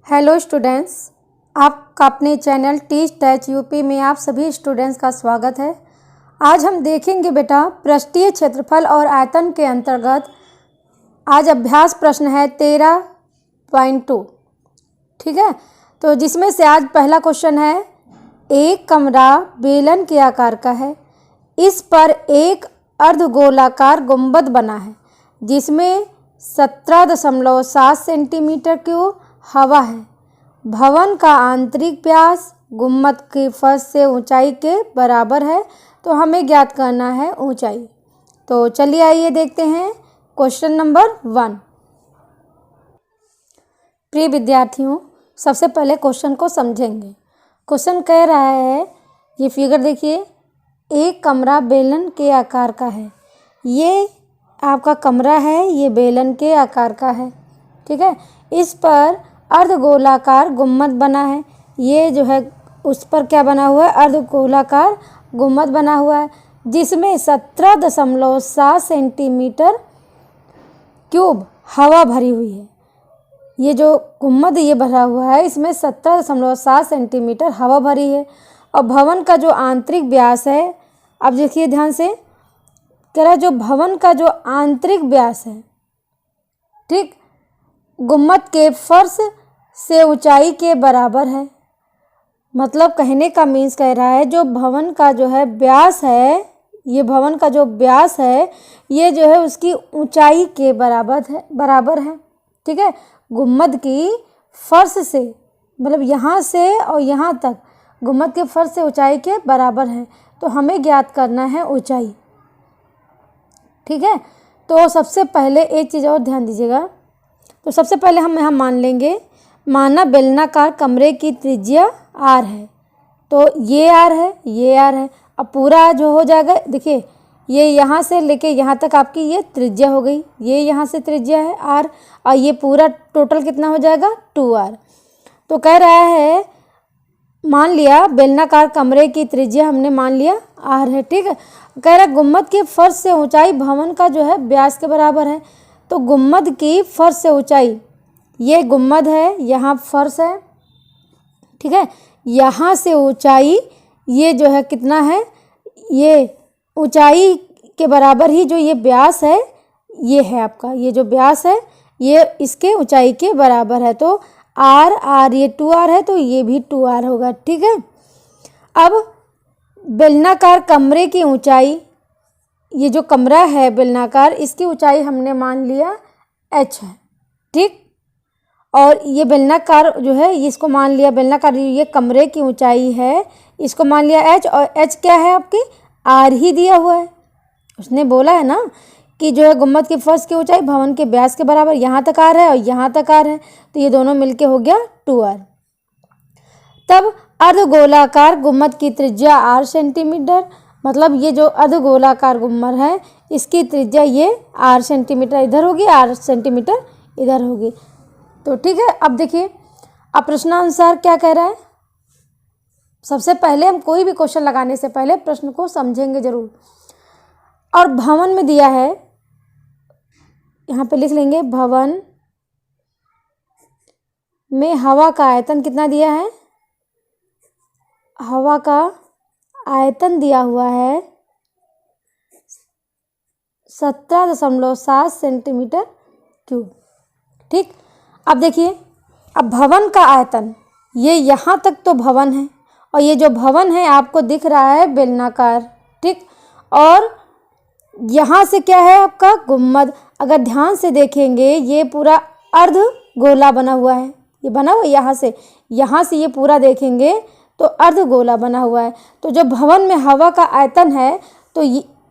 Hello students, आपका अपने channel teach touch UP में आप सभी स्टूडेंट्स का स्वागत है। आज हम देखेंगे बेटा पृष्ठीय क्षेत्रफल और आयतन के अंतर्गत आज अभ्यास प्रश्न है 13.2। ठीक है, तो जिसमें से आज पहला क्वेश्चन है, एक कमरा बेलन के आकार का है, इस पर एक अर्धगोलाकार गुंबद बना है जिसमें 17.7 सेंटीमीटर क्यूब हवा है। भवन का आंतरिक व्यास गुंबद की फर्श से ऊंचाई के बराबर है, तो हमें ज्ञात करना है ऊंचाई। तो चलिए आइए देखते हैं क्वेश्चन नंबर 1। प्रिय विद्यार्थियों, सबसे पहले क्वेश्चन को समझेंगे। क्वेश्चन कह रहा है, ये फिगर देखिए, एक कमरा बेलन के आकार का है। ये आपका कमरा है, ये बेलन के आकार का है। ठीक है, इस पर अर्धगोलाकार गुंबद बना है। ये जो है उस पर क्या बना हुआ है, अर्धगोलाकार गुंबद बना हुआ है जिसमें 17.7 सेंटीमीटर क्यूब हवा भरी हुई है। ये जो गुंबद ये भरा हुआ है, इसमें 17.7 सेंटीमीटर हवा भरी है। और भवन का जो आंतरिक व्यास है, अब देखिए ध्यान से, कह रहा है जो भवन का जो आंतरिक व्यास है, ठीक, गुंबद के फर्श से ऊंचाई के बराबर है। मतलब कहने का मीन्स कह रहा है, जो भवन का जो है व्यास है, ये भवन का जो व्यास है, ये जो है उसकी ऊंचाई के बराबर है। ठीक है, गुंबद की फर्श से, मतलब यहाँ से और यहाँ तक गुंबद के फर्श से ऊंचाई के बराबर है, तो हमें ज्ञात करना है ऊंचाई। ठीक है, तो सबसे पहले एक चीज़ और ध्यान दीजिएगा। तो सबसे पहले हम यहाँ मान लेंगे, माना बेलनाकार कमरे की त्रिज्या r है, तो ये r है, ये r है। अब पूरा जो हो जाएगा, देखिए ये यहाँ से लेके यहाँ तक आपकी ये त्रिज्या हो गई, ये यहाँ से त्रिज्या है r, और ये पूरा टोटल कितना हो जाएगा 2r। तो कह रहा है, मान लिया बेलनाकार कमरे की त्रिज्या हमने मान लिया r है। ठीक है, कह रहा है गुंबद के फर्श से ऊंचाई भवन का जो है व्यास के बराबर है। तो गुंबद की फर्श से ऊंचाई, ये गुंबद है, यहाँ फर्श है। ठीक है, यहाँ से ऊंचाई ये जो है कितना है, ये ऊंचाई के बराबर ही जो ये व्यास है, ये है आपका, ये जो व्यास है ये इसके ऊंचाई के बराबर है। तो r ये 2r है, तो ये भी 2r होगा। ठीक है, अब बेलनाकार कमरे की ऊंचाई, ये जो कमरा है बेलनाकार, इसकी ऊंचाई हमने मान लिया h है। ठीक, और ये बेलनाकार जो है इसको मान लिया, बेलनाकार ये कमरे की ऊंचाई है, इसको मान लिया h, और h क्या है आपकी r ही दिया हुआ है। उसने बोला है ना कि जो है गुंबद की फर्श की ऊंचाई भवन के व्यास के बराबर, यहाँ तक r है और यहाँ तक r है, तो ये दोनों मिलके हो गया 2r। तब अर्धगोलाकार गुंबद की त्रिज्या r सेंटीमीटर, मतलब ये जो अर्धगोलाकार गुंबद है इसकी त्रिज्या ये r सेंटीमीटर इधर होगी, r सेंटीमीटर इधर होगी। तो ठीक है, अब देखिए, अब प्रश्नानुसार क्या कह रहा है। सबसे पहले हम कोई भी क्वेश्चन लगाने से पहले प्रश्न को समझेंगे जरूर। और भवन में दिया है, यहाँ पे लिख लेंगे, भवन में हवा का आयतन कितना दिया है, हवा का आयतन दिया हुआ है 17.7 सेंटीमीटर क्यूब। ठीक, अब देखिए, अब भवन का आयतन, ये यहाँ तक तो भवन है, और ये जो भवन है आपको दिख रहा है बेलनाकार। ठीक, और यहाँ से क्या है आपका गुंबद। अगर ध्यान से देखेंगे, ये पूरा अर्ध गोला बना हुआ है, ये बना हुआ यहाँ से ये पूरा देखेंगे तो अर्ध गोला बना हुआ है। तो जो भवन में हवा का आयतन है, तो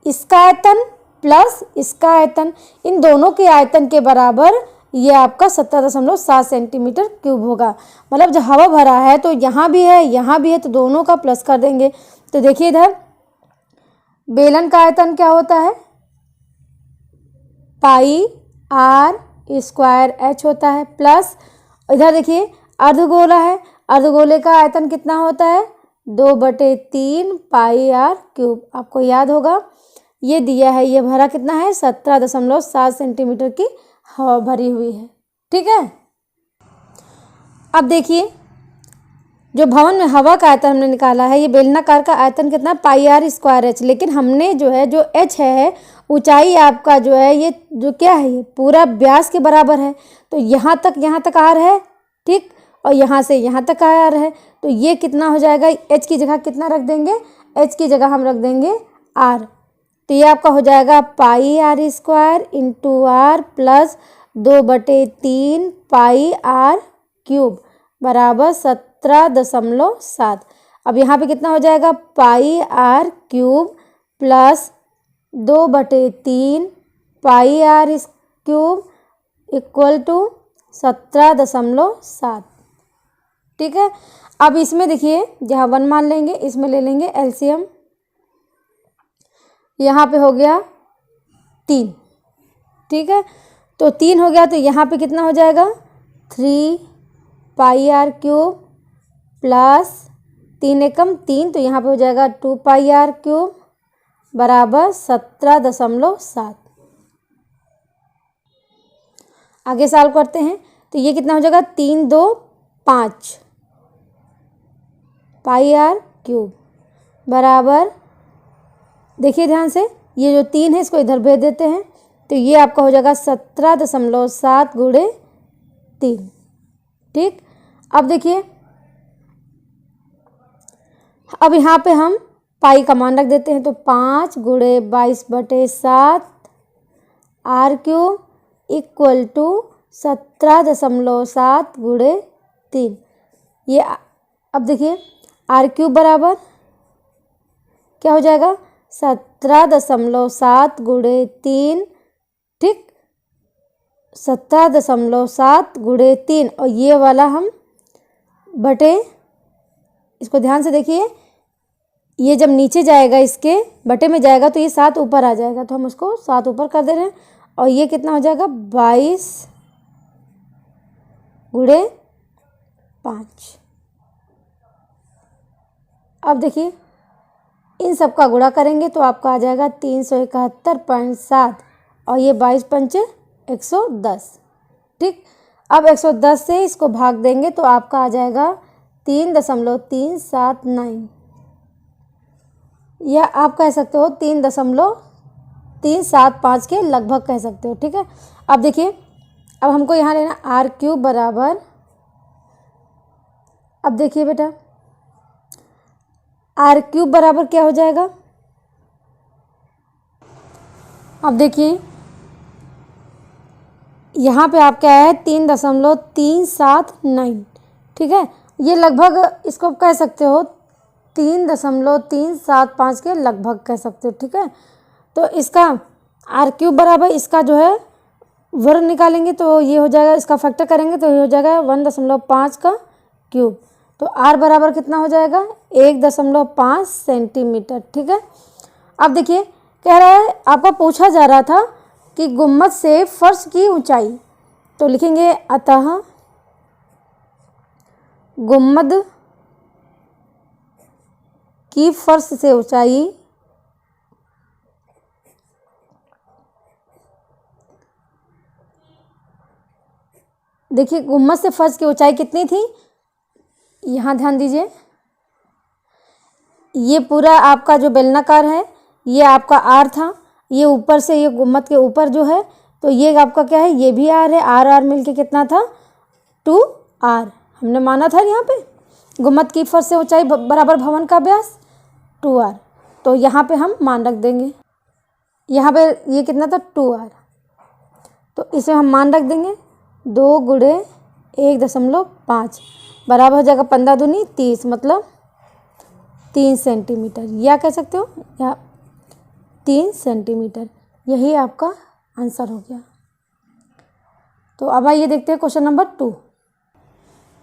इसका आयतन प्लस इसका आयतन, इन दोनों के आयतन के बराबर ये आपका 17.7 सेंटीमीटर क्यूब होगा। मतलब जब हवा भरा है तो यहाँ भी है, यहाँ भी है, तो दोनों का प्लस कर देंगे। तो देखिए इधर बेलन का आयतन क्या होता है, पाई r स्क्वायर h होता है, प्लस इधर देखिए अर्धगोला है, अर्धगोले का आयतन कितना होता है 2/3 पाई r क्यूब। आपको याद होगा ये दिया है, ये भरा कितना है 17.7 सेंटीमीटर की हवा भरी हुई है। ठीक है, अब देखिए, जो भवन में हवा का आयतन हमने निकाला है, ये बेलनाकार का आयतन कितना, पाई आर स्क्वायर एच। लेकिन हमने जो है, जो एच है, ऊंचाई आपका जो है, ये जो क्या है, ये पूरा व्यास के बराबर है। तो यहाँ तक आर है, ठीक, और यहाँ से यहाँ तक आर है। तो ये कितना हो जाएगा, एच की जगह कितना रख देंगे, एच की जगह हम रख देंगे आर। तो ये आपका हो जाएगा pi R square into R plus 2/3 pi R cube बराबर 17.7। अब यहाँ पे कितना हो जाएगा, pi R cube plus 2/3 pi R cube equal to 17.7। ठीक है। अब इसमें देखिए, जहाँ 1 मान लेंगे, इसमें ले लेंगे एलसीएम। यहाँ पे हो गया 3, ठीक है। तो 3 हो गया, तो यहाँ पे कितना हो जाएगा, 3 पाई आर क्यूब प्लस 3 एकम 3, तो यहाँ पे हो जाएगा 2 पाई आर क्यूब बराबर 17.7। आगे सॉल्व करते हैं। तो ये कितना हो जाएगा, 3 2 5 पाई आर क्यूब बराबर, देखिए ध्यान से, ये जो 3 है इसको इधर भेज देते हैं। तो ये आपका हो जाएगा 17.7 गुणे 3, ठीक। अब देखिए, अब यहाँ पे हम पाई का मान रख देते हैं। तो 5 गुणे 22/7 आर क्यूब इक्वल टू 17.7 गुणे 3। ये अब देखिए, आर क्यूब बराबर क्या हो जाएगा, 17.7 गुणे 3, ठीक, 17.7 गुणे 3। और ये वाला हम बटे, इसको ध्यान से देखिए, ये जब नीचे जाएगा, इसके बटे में जाएगा, तो ये 7 ऊपर आ जाएगा। तो हम उसको 7 ऊपर कर दे रहे हैं। और ये कितना हो जाएगा, 22 गुणे 5। अब देखिए, इन सब का गुणा करेंगे तो आपका आ जाएगा 371.7, और ये 22 पंचे 110, ठीक। अब 110 से इसको भाग देंगे तो आपका आ जाएगा 3.379, या आप कह सकते हो 3.375 के लगभग कह सकते हो, ठीक है। अब देखिए, अब हमको यहाँ लेना आर क्यूब बराबर, अब देखिए बेटा, आर क्यूब बराबर क्या हो जाएगा, अब देखिए यहाँ पे आपका है 3.379, ठीक है। ये लगभग इसको कह सकते हो 3.375 के लगभग कह सकते हो, ठीक है। तो इसका आर क्यूब बराबर, इसका जो है वर्ग निकालेंगे तो ये हो जाएगा, इसका फैक्टर करेंगे तो ये हो जाएगा 1.5 का क्यूब। तो आर बराबर कितना हो जाएगा, 1.5 सेंटीमीटर, ठीक है। अब देखिए, कह रहा है, आपका पूछा जा रहा था कि गुम्मद से फर्श की ऊंचाई, तो लिखेंगे अतः गुम्मद की फर्श से ऊंचाई देखिए, गुम्मद से फर्श की ऊंचाई कितनी थी, यहाँ ध्यान दीजिए, ये पूरा आपका जो बेलनाकार है, ये आपका आर था, ये ऊपर से, ये गुम्मद के ऊपर जो है, तो ये आपका क्या है, ये भी आर है। आर मिलके कितना था, 2r हमने माना था यहाँ पे। गुम्मद की फर्श से ऊंचाई बराबर भवन का व्यास 2r, तो यहाँ पे हम मान रख देंगे। यहाँ पे ये कितना था, 2r, तो इसे हम मान रख देंगे 2 गुणे 1.5 बराबर हो जाएगा 15 दूनी 30, मतलब 3 सेंटीमीटर, या कह सकते हो, या 3 सेंटीमीटर। यही आपका आंसर हो गया। तो अब आइए देखते हैं क्वेश्चन नंबर 2।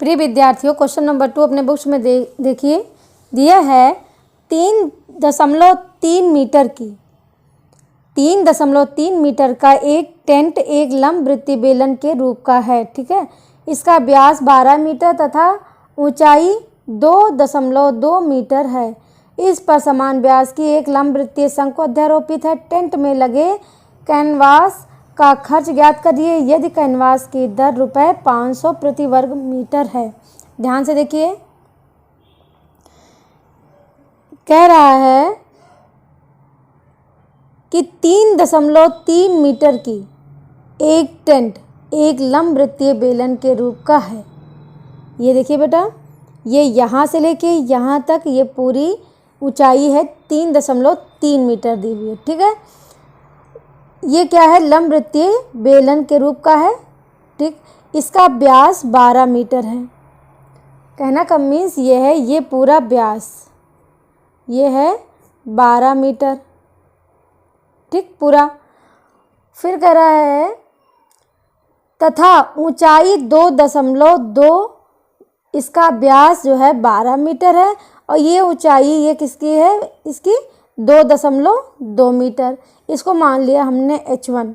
प्रिय विद्यार्थियों, क्वेश्चन नंबर 2 अपने बुक्स में देखिए, दिया है 3.3 मीटर की 3.3 मीटर का एक टेंट एक लंबवृत्तीय बेलन के रूप का है, ठीक है। इसका व्यास 12 मीटर तथा ऊंचाई 2.2 मीटर है। इस पर समान व्यास की एक लंबवृत्तीय शंकु अध्यारोपित है। टेंट में लगे कैनवास का खर्च ज्ञात करिए यदि कैनवास की दर ₹500 प्रति वर्ग मीटर है। ध्यान से देखिए, कह रहा है कि 3.3 मीटर की एक टेंट एक लंब वृत्तीय बेलन के रूप का है। ये देखिए बेटा, ये यहाँ से लेके यहाँ तक ये पूरी ऊंचाई है 3.3 मीटर दी हुई है। ठीक है, ये क्या है, लंब वृत्तीय बेलन के रूप का है। ठीक, इसका व्यास 12 मीटर है। कहना का मीन्स ये है, ये पूरा व्यास ये है 12 मीटर। ठीक, पूरा। फिर कह रहा है तथा ऊंचाई 2.2, इसका व्यास जो है 12 मीटर है और ये ऊंचाई ये किसकी है, इसकी 2.2 मीटर। इसको मान लिया हमने h1।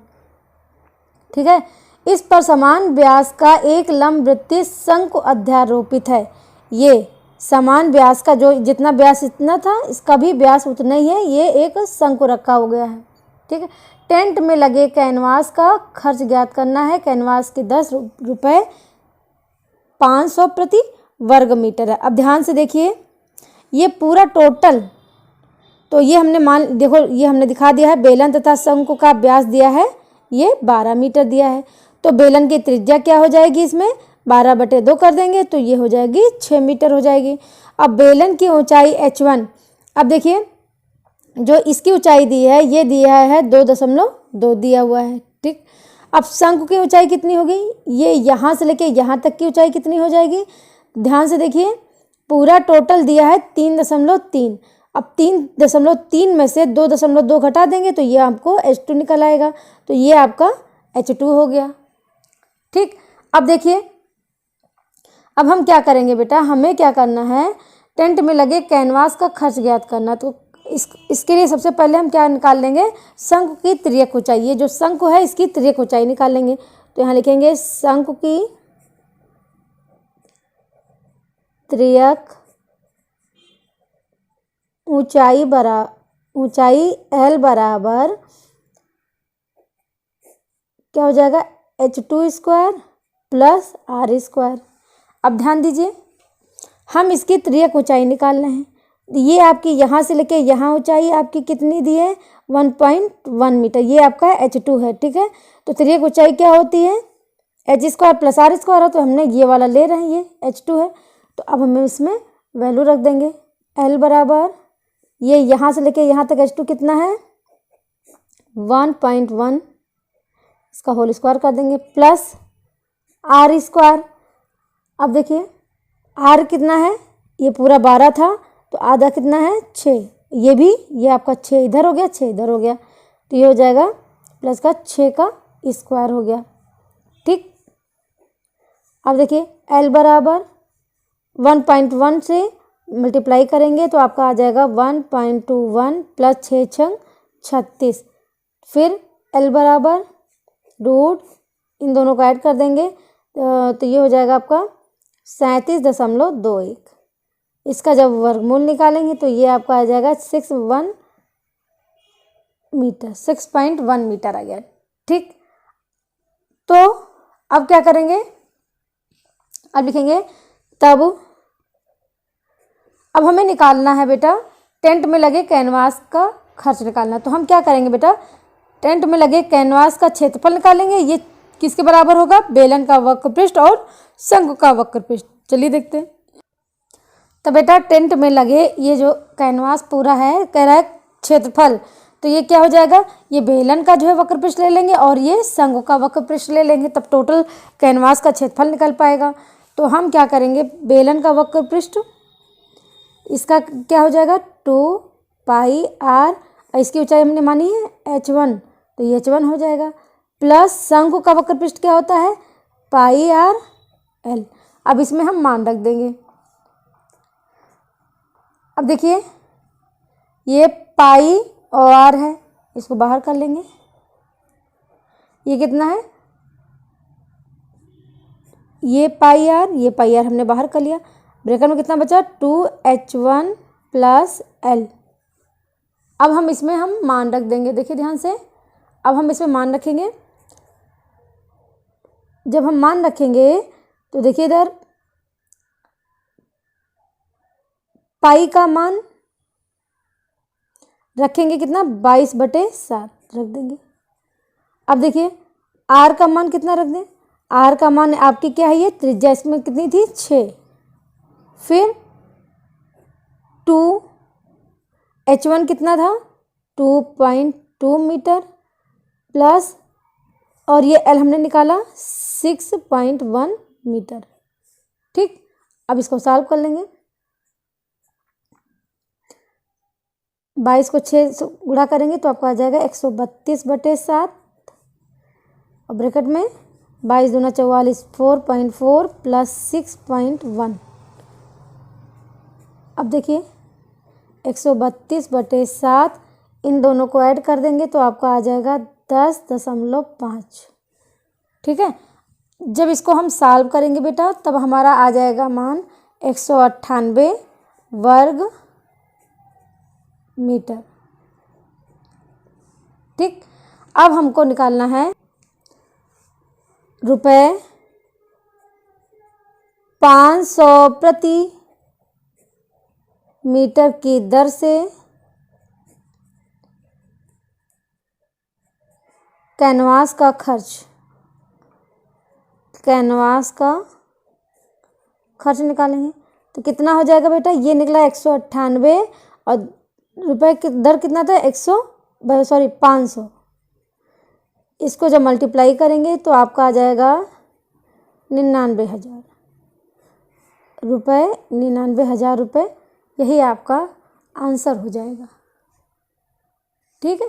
ठीक है, इस पर समान व्यास का एक लंब वृत्तीय शंकु अध्यारोपित है। ये समान व्यास का जो जितना व्यास इतना था, इसका भी व्यास उतना ही है। ये एक शंकु रखा हो गया है। ठीक है, टेंट में लगे कैनवास का खर्च ज्ञात करना है। कैनवास के ₹10 500 प्रति वर्ग मीटर है। अब ध्यान से देखिए, ये पूरा टोटल, तो ये हमने देखो, ये हमने दिखा दिया है बेलन तथा शंकु का व्यास दिया है, ये 12 मीटर दिया है। तो बेलन की त्रिज्या क्या हो जाएगी, इसमें 12/2 कर देंगे तो ये हो जाएगी 6 मीटर हो जाएगी। अब बेलन की ऊंचाई h1, अब देखिए जो इसकी ऊंचाई दी है ये दिया है 2.2 दिया हुआ है। ठीक, अब शंकु की ऊंचाई कितनी होगी, ये यहाँ से लेके यहाँ तक की ऊंचाई कितनी हो जाएगी। ध्यान से देखिए, पूरा टोटल दिया है 3.3। अब 3.3 में से 2.2 घटा देंगे तो ये आपको h2 निकल आएगा। तो ये आपका h2 हो गया। ठीक, अब देखिए, अब हम क्या करेंगे बेटा, हमें क्या करना है, टेंट में लगे कैनवास का खर्च ज्ञात करना। तो इसके लिए सबसे पहले हम क्या निकाल लेंगे, शंकु की तिर्यक ऊंचाई। ये जो शंकु है इसकी तिर्यक ऊंचाई निकाल लेंगे। तो यहाँ लिखेंगे शंकु की तिर्यक ऊंचाई L बराबर क्या हो जाएगा, h2² प्लस r²। अब ध्यान दीजिए, हम इसकी तिर्यक ऊंचाई निकाल रहे हैं। ये आपकी यहाँ से लेके यहाँ ऊंचाई आपकी कितनी दी है, 1.1 मीटर। ये आपका h2 है। ठीक है, तो तिर्यक ऊंचाई क्या होती है, h² प्लस r² है। तो हमने ये वाला ले रहे हैं, ये h2 है। तो अब हम इसमें वैल्यू रख देंगे, L बराबर ये यहाँ से लेके यहाँ तक h2 कितना है, 1.1, इसका होल स्क्वायर कर देंगे प्लस r²। अब देखिए r कितना है, ये पूरा 12 था तो आधा कितना है, 6। ये आपका 6 इधर हो गया, 6 इधर हो गया, तो ये हो जाएगा प्लस का 6 का स्क्वायर हो गया। ठीक, अब देखिए L बराबर 1.1 से मल्टीप्लाई करेंगे तो आपका आ जाएगा 1.21 प्लस 6 36। फिर L बराबर रूट, इन दोनों को ऐड कर देंगे तो ये हो जाएगा आपका 37.21। इसका जब वर्गमूल निकालेंगे तो ये आपका आ जाएगा 6.1 मीटर आ गया। ठीक, तो अब क्या करेंगे, अब लिखेंगे तब अब हमें निकालना है बेटा, टेंट में लगे कैनवास का खर्च निकालना। तो हम क्या करेंगे बेटा, टेंट में लगे कैनवास का क्षेत्रफल निकालेंगे। ये किसके बराबर होगा, बेलन का वक्रपृष्ठ और शंकु का वक्रपृष्ठ। चलिए देखते हैं। तो बेटा टेंट में लगे ये जो कैनवास पूरा है, कह रहा है क्षेत्रफल, तो ये क्या हो जाएगा, ये बेलन का जो है वक्रपृष्ठ ले लेंगे और ये शंकु का वक्रपृष्ठ ले लेंगे, तब टोटल कैनवास का क्षेत्रफल निकल पाएगा। तो हम क्या करेंगे, बेलन का वक्रपृष्ठ इसका क्या हो जाएगा 2πr, इसकी ऊंचाई हमने मानी है h1, तो ये h1 हो जाएगा, प्लस शंकु का वक्रपृष्ठ क्या होता है πrl। अब इसमें हम मान रख देंगे। अब देखिए ये पाई और r है, इसको बाहर कर लेंगे। ये कितना है, ये पाई आर हमने बाहर कर लिया। ब्रैकेट में कितना बचा 2h1 प्लस l। अब हम इसमें मान रख देंगे। देखिए ध्यान से, अब हम इसमें मान रखेंगे जब हम मान रखेंगे तो देखिए इधर पाई का मान रखेंगे कितना 22/7 रख देंगे। अब देखिए आर का मान कितना रख दें, आर का मान आपकी क्या है, ये त्रिज्या इसमें कितनी थी 6, फिर 2h1 कितना था 2.2 मीटर प्लस और ये एल हमने निकाला 6.1 मीटर। ठीक, अब इसको सॉल्व कर लेंगे। 22 को 6 से गुणा करेंगे तो आपको आ जाएगा 132/7 और ब्रैकेट में 22 दूना 44 4.4 प्लस 6.1। अब देखिए 132/7 इन दोनों को ऐड कर देंगे तो आपको आ जाएगा 10.5। ठीक है, जब इसको हम सॉल्व करेंगे बेटा तब हमारा आ जाएगा मान 198 वर्ग मीटर। ठीक, अब हमको निकालना है रुपए 500 प्रति मीटर की दर से कैनवास का खर्च निकालेंगे तो कितना हो जाएगा बेटा, ये निकला 198 और रुपए की दर कितना था 500। इसको जब मल्टीप्लाई करेंगे तो आपका आ जाएगा 99,000 रुपये, 99,000 रुपये, यही आपका आंसर हो जाएगा। ठीक है।